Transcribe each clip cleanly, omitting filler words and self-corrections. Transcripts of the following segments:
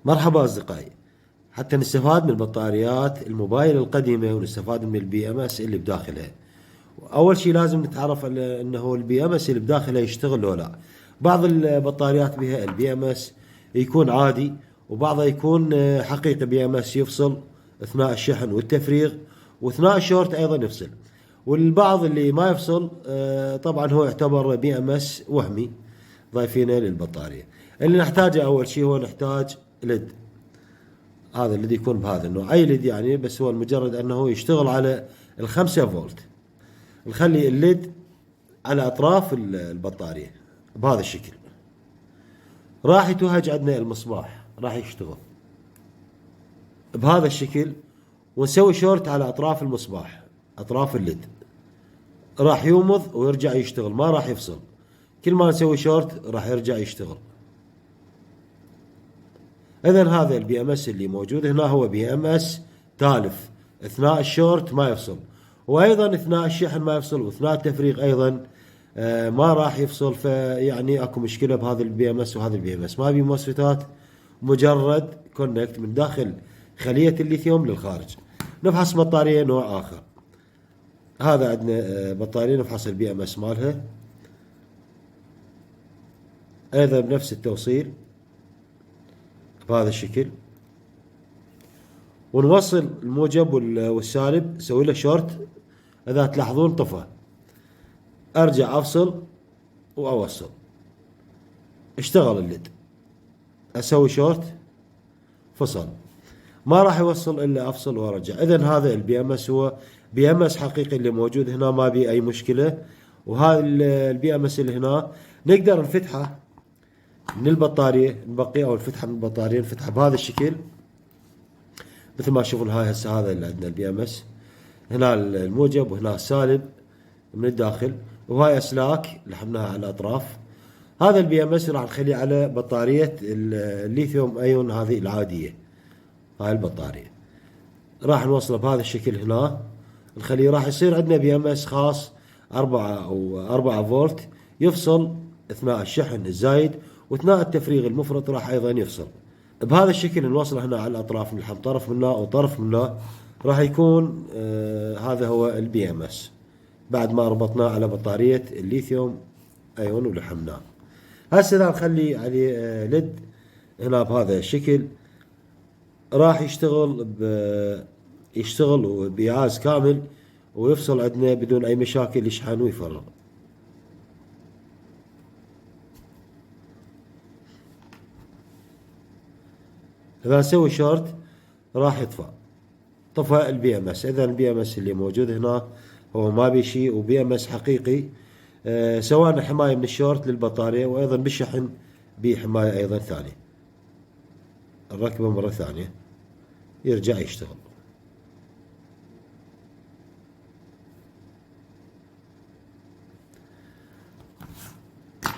مرحبا أصدقائي. حتى نستفاد من البطاريات الموبايل القديمة ونستفاد من البي ام اس اللي بداخلها. أول شيء لازم نتعرف على أنه البي ام اس اللي بداخلها يشتغل ولا لا. بعض البطاريات بها البي ام اس يكون عادي، وبعضها يكون حقيقي بي ام اس يفصل أثناء الشحن والتفريغ، وأثناء الشورت أيضا يفصل. والبعض اللي ما يفصل طبعا هو يعتبر بي ام اس وهمي ضايفينه للبطارية. اللي نحتاجه أول شيء هو نحتاج ليد. هذا الليد يكون بهذا النوع، اي ليد يعني، بس هو المجرد انه يشتغل على الخمسة فولت. نخلي الليد على اطراف البطارية بهذا الشكل. راح يتوهج عندنا المصباح، راح يشتغل بهذا الشكل، ونسوي شورت على اطراف المصباح، اطراف الليد، راح يومض ويرجع يشتغل، ما راح يفصل. كل ما نسوي شورت راح يرجع يشتغل. اذا هذا البي ام اس اللي موجود هنا هو بي ام اس تالف، اثناء الشورت ما يفصل، وايضا اثناء الشحن ما يفصل، واثناء التفريغ ايضا ما راح يفصل. فيعني اكو مشكله بهذا البي ام اس وهذا البي ام اس. ما بي موسفتات، مجرد كونكت من داخل خليه الليثيوم للخارج. نفحص بطاريه نوع اخر. هذا عندنا بطاريه نفحص البي ام اس مالها، ايضا بنفس التوصيل بهذا الشكل، ونوصل الموجب والسالب، نسوي له شورت. اذا تلاحظون طفى، ارجع افصل واوصل، اشتغل الليد. اسوي شورت، فصل، ما راح يوصل الا افصل وارجع. اذا هذا البي ام اس هو بي ام اس حقيقي اللي موجود هنا، ما بي اي مشكله. وهذا البي ام اس اللي هنا نقدر نفتحه من البطاريه، نبقيه، او نفتحه من البطاريه، نفتحه بهذا الشكل مثل ما تشوفون. هاي هسه هذا اللي عندنا البي ام اس، هنا الموجب وهنا السالب من الداخل، وهاي اسلاك لحمناها على الاطراف. هذا البي ام اس راح نخليه على بطاريه الليثيوم ايون هذه العاديه. هاي البطاريه راح نوصله بهذا الشكل هنا، نخليه. راح يصير عندنا بي ام اس خاص 4 فولت، يفصل اثناء الشحن الزايد، واثناء التفريغ المفرط راح ايضا يفصل. بهذا الشكل نوصله هنا على الاطراف، نلحم طرف منه وطرف منه، راح يكون هذا هو البي ام اس بعد ما ربطناه على بطاريه الليثيوم ايون ولحمناه. هسه اذا نخلي عليه ليد هنا بهذا الشكل، راح يشتغل بإيعاز كامل، ويفصل عندنا بدون اي مشاكل، يشحن ويفرغ. اذا نسوي شورت راح يطفى، طفى البي ام اس. اذا البي ام اس اللي موجود هنا هو ما بي شيء، وبي ام اس حقيقي. سواء حمايه من الشورت للبطاريه، وايضا بالشحن بحمايه ايضا ثانيه. نركبه مره ثانيه يرجع يشتغل.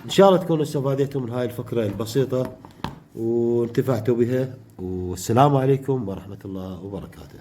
ان شاء الله تكونوا استفادتوا من هاي الفكره البسيطه وانتفعتوا بها، والسلام عليكم ورحمه الله وبركاته.